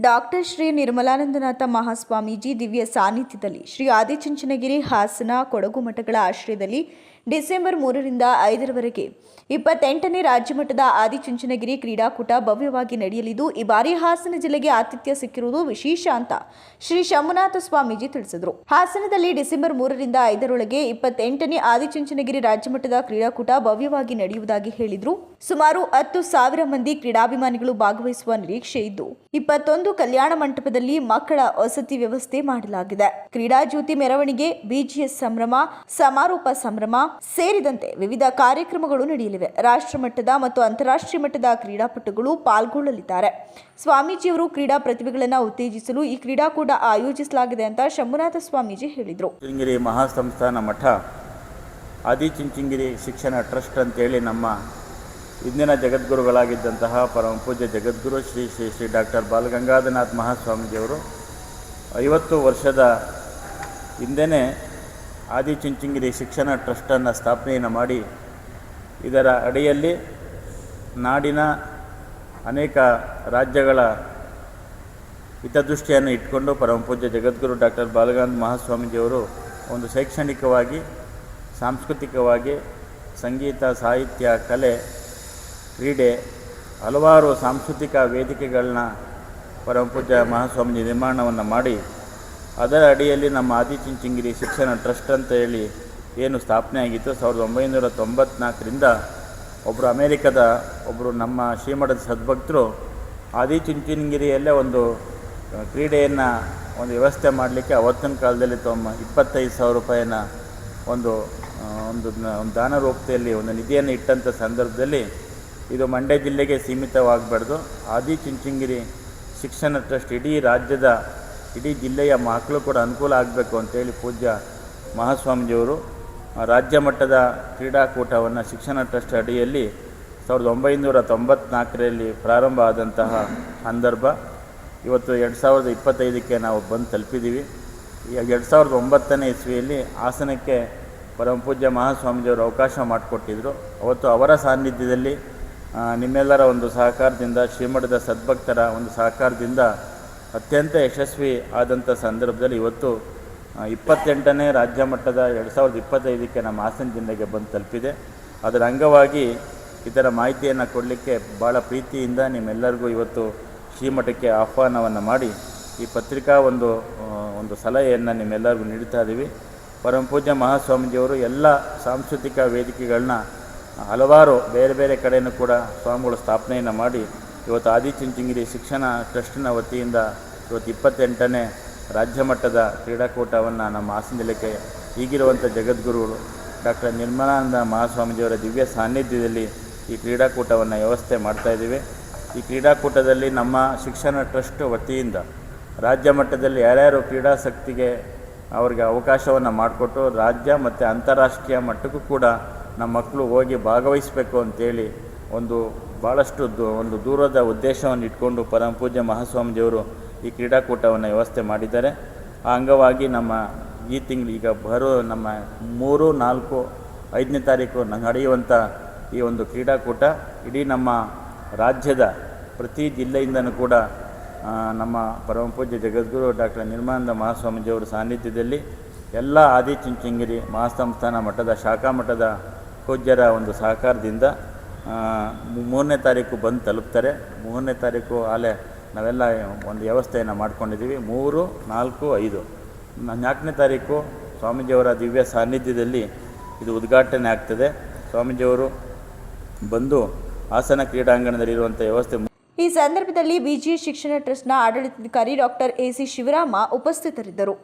Doctor Shri Nirmalanandanatha Mahaswamiji ದಿವ್ಯ ಸಾನ್ನಿಧ್ಯದಲ್ಲಿ ಶ್ರೀ ಆದಿಚುಂಚನಗಿರಿ ಹಾಸನ ಕೊಡಗು ಮಠಗಳ ಆಶ್ರಯದಲ್ಲಿ ಡಿಸೆಂಬರ್ 3ರಿಂದ 5ರವರೆಗೆ 28ನೇ ರಾಜ್ಯಮಟ್ಟದ ಆದಿಚುಂಚನಗಿರಿ ಕ್ರೀಡಾಕೂಟ ಭವ್ಯವಾಗಿ ನಡೆಯಲಿದ್ದು ಈ ಬಾರಿ ಹಾಸನ ಜಿಲ್ಲೆಗೆ ಆತಿಥ್ಯ ಸಿಕ್ಕಿರುವುದು ವಿಶೇಷ ಅಂತ ಶ್ರೀ ಶಂಭುನಾಥ ಸ್ವಾಮೀಜಿ ತಿಳಿಸಿದರು. ಹಾಸನದಲ್ಲಿ ಡಿಸೆಂಬರ್ 3ರಿಂದ 5ರೊಳಗೆ 28ನೇ ಆದಿಚುಂಚನಗಿರಿ ರಾಜ್ಯಮಟ್ಟದ ಕ್ರೀಡಾಕೂಟ ಭವ್ಯವಾಗಿ ನಡೆಯುವುದಾಗಿ ಹೇಳಿದರು. ಸುಮಾರು 10,000 ಮಂದಿ ಕ್ರೀಡಾಭಿಮಾನಿಗಳು ಭಾಗವಹಿಸುವ ನಿರೀಕ್ಷೆ ಇದ್ದು 21 ಕಲ್ಯಾಣ ಮಂಟಪದಲ್ಲಿ ಮಕ್ಕಳ ವಸತಿ ವ್ಯವಸ್ಥೆ ಮಾಡಲಾಗಿದೆ. ಕ್ರೀಡಾ ಜ್ಯೋತಿ ಮೆರವಣಿಗೆ, ಬಿಜಿಎಸ್ ಸಂಭ್ರಮ, ಸಮಾರೋಪ ಸಂಭ್ರಮ ಸೇರಿದಂತೆ ವಿವಿಧ ಕಾರ್ಯಕ್ರಮಗಳು ನಡೆಯಲಿವೆ. ರಾಷ್ಟ್ರ ಮಟ್ಟದ ಮತ್ತು ಅಂತಾರಾಷ್ಟ್ರೀಯ ಮಟ್ಟದ ಕ್ರೀಡಾಪಟುಗಳು ಪಾಲ್ಗೊಳ್ಳಲಿದ್ದಾರೆ. ಸ್ವಾಮೀಜಿಯವರು ಕ್ರೀಡಾ ಪ್ರತಿಭೆಗಳನ್ನು ಉತ್ತೇಜಿಸಲು ಈ ಕ್ರೀಡಾಕೂಟ ಆಯೋಜಿಸಲಾಗಿದೆ ಅಂತ ಶಂಭುನಾಥ ಸ್ವಾಮೀಜಿ ಹೇಳಿದರು. ಚುಂಚನಗಿರಿ ಮಹಾಸಂಸ್ಥಾನ ಮಠ ಆದಿಚುಂಚನಗಿರಿ ಶಿಕ್ಷಣ ಟ್ರಸ್ಟ್ ಅಂತೇಳಿ ನಮ್ಮ ಇಂದಿನ ಜಗದ್ಗುರುಗಳಾಗಿದ್ದಂತಹ ಪರಮ ಪೂಜ್ಯ ಜಗದ್ಗುರು ಶ್ರೀ ಶ್ರೀ ಶ್ರೀ ಡಾಕ್ಟರ್ ಬಾಲಗಂಗಾಧರನಾಥ ಮಹಾಸ್ವಾಮೀಜಿಯವರು 50 ವರ್ಷದ ಹಿಂದೆಯೇ ಆದಿಚುಂಚನಗಿರಿ ಶಿಕ್ಷಣ ಟ್ರಸ್ಟನ್ನು ಸ್ಥಾಪನೆಯನ್ನು ಮಾಡಿ ಇದರ ಅಡಿಯಲ್ಲಿ ನಾಡಿನ ಅನೇಕ ರಾಜ್ಯಗಳ ಹಿತದೃಷ್ಟಿಯನ್ನು ಇಟ್ಕೊಂಡು ಪರಮ ಪೂಜ್ಯ ಜಗದ್ಗುರು ಡಾಕ್ಟರ್ ಬಾಲಗಂಗಾಧರ ಮಹಾಸ್ವಾಮೀಜಿಯವರು ಒಂದು ಶೈಕ್ಷಣಿಕವಾಗಿ, ಸಾಂಸ್ಕೃತಿಕವಾಗಿ, ಸಂಗೀತ, ಸಾಹಿತ್ಯ, ಕಲೆ, ಕ್ರೀಡೆ ಹಲವಾರು ಸಾಂಸ್ಕೃತಿಕ ವೇದಿಕೆಗಳನ್ನ ಪರಮ ಪೂಜ್ಯ ಮಹಾಸ್ವಾಮೀಜಿ ನಿರ್ಮಾಣವನ್ನು ಮಾಡಿ ಅದರ ಅಡಿಯಲ್ಲಿ ನಮ್ಮ ಆದಿಚುಂಚನಗಿರಿ ಶಿಕ್ಷಣ ಟ್ರಸ್ಟ್ ಅಂತ ಹೇಳಿ ಏನು ಸ್ಥಾಪನೆ ಆಗಿತ್ತು 1994ರಿಂದ ಒಬ್ಬರು ಅಮೇರಿಕದ ಒಬ್ಬರು ನಮ್ಮ ಶ್ರೀಮಠದ ಸದ್ಭಕ್ತರು ಆದಿಚುಂಚನಗಿರಿಯಲ್ಲೇ ಒಂದು ಕ್ರೀಡೆಯನ್ನು ಒಂದು ವ್ಯವಸ್ಥೆ ಮಾಡಲಿಕ್ಕೆ ಅವತ್ತಿನ ಕಾಲದಲ್ಲಿ 25,000 ರೂಪಾಯಿನ ಒಂದು ದಾನ ರೂಪದಲ್ಲಿ ಒಂದು ನಿಧಿಯನ್ನು ಇಟ್ಟಂಥ ಸಂದರ್ಭದಲ್ಲಿ ಇದು ಮಂಡ್ಯ ಜಿಲ್ಲೆಗೆ ಸೀಮಿತವಾಗಬಾರ್ದು, ಆದಿಚುಂಚನಗಿರಿ ಶಿಕ್ಷಣ ಟ್ರಸ್ಟ್ ಇಡೀ ರಾಜ್ಯದ, ಇಡೀ ಜಿಲ್ಲೆಯ ಮಕ್ಕಳು ಕೂಡ ಅನುಕೂಲ ಆಗಬೇಕು ಅಂತೇಳಿ ಪೂಜ್ಯ ಮಹಾಸ್ವಾಮೀಜಿಯವರು ರಾಜ್ಯ ಮಟ್ಟದ ಕ್ರೀಡಾಕೂಟವನ್ನು ಶಿಕ್ಷಣ ಟ್ರಸ್ಟ್ ಅಡಿಯಲ್ಲಿ 1994ರಲ್ಲಿ ಪ್ರಾರಂಭ ಆದಂತಹ ಸಂದರ್ಭ ಇವತ್ತು 2025ಕ್ಕೆ ನಾವು ಬಂದು ತಲುಪಿದ್ದೀವಿ. 2009ನೇ ಇಸ್ವಿಯಲ್ಲಿ ಹಾಸನಕ್ಕೆ ಪರಮ ಪೂಜ್ಯ ಮಹಾಸ್ವಾಮೀಜಿಯವರು ಅವಕಾಶ ಮಾಡಿಕೊಟ್ಟಿದ್ದರು. ಅವತ್ತು ಅವರ ಸಾನ್ನಿಧ್ಯದಲ್ಲಿ ನಿಮ್ಮೆಲ್ಲರ ಒಂದು ಸಹಕಾರದಿಂದ, ಶ್ರೀಮಠದ ಸದ್ಭಕ್ತರ ಒಂದು ಸಹಕಾರದಿಂದ ಅತ್ಯಂತ ಯಶಸ್ವಿ ಆದಂಥ ಸಂದರ್ಭದಲ್ಲಿ ಇವತ್ತು 28ನೇ ರಾಜ್ಯ ಮಟ್ಟದ 2025ಕ್ಕೆ ನಮ್ಮ ಹಾಸನ ಜಿಲ್ಲೆಗೆ ಬಂದು ತಲುಪಿದೆ. ಅದರ ಅಂಗವಾಗಿ ಇದರ ಮಾಹಿತಿಯನ್ನು ಕೊಡಲಿಕ್ಕೆ ಭಾಳ ಪ್ರೀತಿಯಿಂದ ನಿಮ್ಮೆಲ್ಲರಿಗೂ ಇವತ್ತು ಶ್ರೀಮಠಕ್ಕೆ ಆಹ್ವಾನವನ್ನು ಮಾಡಿ ಈ ಪತ್ರಿಕಾ ಒಂದು ಸಲಹೆಯನ್ನು ನಿಮ್ಮೆಲ್ಲರಿಗೂ ನೀಡ್ತಾ ಇದ್ದೀವಿ. ಪರಮ ಪೂಜ್ಯ ಮಹಾಸ್ವಾಮೀಜಿಯವರು ಎಲ್ಲ ಸಾಂಸ್ಕೃತಿಕ ವೇದಿಕೆಗಳನ್ನ ಹಲವಾರು ಬೇರೆ ಬೇರೆ ಕಡೆಯೂ ಕೂಡ ಸ್ವಾಮಿಗಳು ಸ್ಥಾಪನೆಯನ್ನು ಮಾಡಿ ಇವತ್ತು ಆದಿಚುಂಚನಗಿರಿ ಶಿಕ್ಷಣ ಟ್ರಸ್ಟಿನ ವತಿಯಿಂದ ಇವತ್ತು 28ನೇ ರಾಜ್ಯ ಮಟ್ಟದ ಕ್ರೀಡಾಕೂಟವನ್ನು ನಮ್ಮ ಹಾಸನ ಜಿಲ್ಲೆಗೆ ಈಗಿರುವಂಥ ಜಗದ್ಗುರುಗಳು ಡಾಕ್ಟರ್ ನಿರ್ಮಲಾನಂದ ಮಹಾಸ್ವಾಮೀಜಿಯವರ ದಿವ್ಯ ಸಾನ್ನಿಧ್ಯದಲ್ಲಿ ಈ ಕ್ರೀಡಾಕೂಟವನ್ನು ವ್ಯವಸ್ಥೆ ಮಾಡ್ತಾಯಿದ್ದೀವಿ. ಈ ಕ್ರೀಡಾಕೂಟದಲ್ಲಿ ನಮ್ಮ ಶಿಕ್ಷಣ ಟ್ರಸ್ಟ್ ವತಿಯಿಂದ ರಾಜ್ಯ ಮಟ್ಟದಲ್ಲಿ ಯಾರ್ಯಾರು ಕ್ರೀಡಾಸಕ್ತಿಗೆ ಅವ್ರಿಗೆ ಅವಕಾಶವನ್ನು ಮಾಡಿಕೊಟ್ಟು ರಾಜ್ಯ ಮತ್ತು ಅಂತಾರಾಷ್ಟ್ರೀಯ ಮಟ್ಟಕ್ಕೂ ಕೂಡ ನಮ್ಮ ಮಕ್ಕಳು ಹೋಗಿ ಭಾಗವಹಿಸಬೇಕು ಅಂತೇಳಿ ಭಾಳಷ್ಟು ಒಂದು ದೂರದ ಉದ್ದೇಶವನ್ನು ಇಟ್ಕೊಂಡು ಪರಮ ಪೂಜ್ಯ ಮಹಾಸ್ವಾಮೀಜಿಯವರು ಈ ಕ್ರೀಡಾಕೂಟವನ್ನು ವ್ಯವಸ್ಥೆ ಮಾಡಿದ್ದಾರೆ. ಆ ಅಂಗವಾಗಿ ನಮ್ಮ ಈ ತಿಂಗಳು ಈಗ ನಮ್ಮ 3, 4, 5ನೇ ತಾರೀಕು ನಡೆಯುವಂಥ ಈ ಒಂದು ಕ್ರೀಡಾಕೂಟ ಇಡೀ ನಮ್ಮ ರಾಜ್ಯದ ಪ್ರತಿ ಜಿಲ್ಲೆಯಿಂದನೂ ಕೂಡ ನಮ್ಮ ಪರಮ ಪೂಜ್ಯ ಜಗದ್ಗುರು ಡಾಕ್ಟರ್ ನಿರ್ಮಲಾನಂದ ಮಹಾಸ್ವಾಮೀಜಿಯವರ ಸಾನ್ನಿಧ್ಯದಲ್ಲಿ ಎಲ್ಲ ಆದಿಚುಂಚನಗಿರಿ ಮಹಾಸಂಸ್ಥಾನ ಮಠದ ಶಾಖಾ ಮಠದ ಪೂಜ್ಯರ ಒಂದು ಸಹಕಾರದಿಂದ 3ನೇ ತಾರೀಕು ಬಂದು ತಲುಪ್ತಾರೆ. 3ನೇ ತಾರೀಕು ಆಲೇ ನಾವೆಲ್ಲ ಒಂದು ವ್ಯವಸ್ಥೆಯನ್ನು ಮಾಡ್ಕೊಂಡಿದ್ದೀವಿ. 3, 4, 5 4ನೇ ತಾರೀಕು ಸ್ವಾಮೀಜಿಯವರ ದಿವ್ಯ ಸಾನ್ನಿಧ್ಯದಲ್ಲಿ ಇದು ಉದ್ಘಾಟನೆ ಆಗ್ತದೆ. ಸ್ವಾಮೀಜಿಯವರು ಬಂದು ಹಾಸನ ಕ್ರೀಡಾಂಗಣದಲ್ಲಿರುವಂಥ ವ್ಯವಸ್ಥೆ. ಈ ಸಂದರ್ಭದಲ್ಲಿ ಬಿಜಿಎಸ್ ಶಿಕ್ಷಣ ಟ್ರಸ್ಟ್ನ ಆಡಳಿತಾಧಿಕಾರಿ ಡಾಕ್ಟರ್ ಎಸಿ ಶಿವರಾಮ ಉಪಸ್ಥಿತರಿದ್ದರು.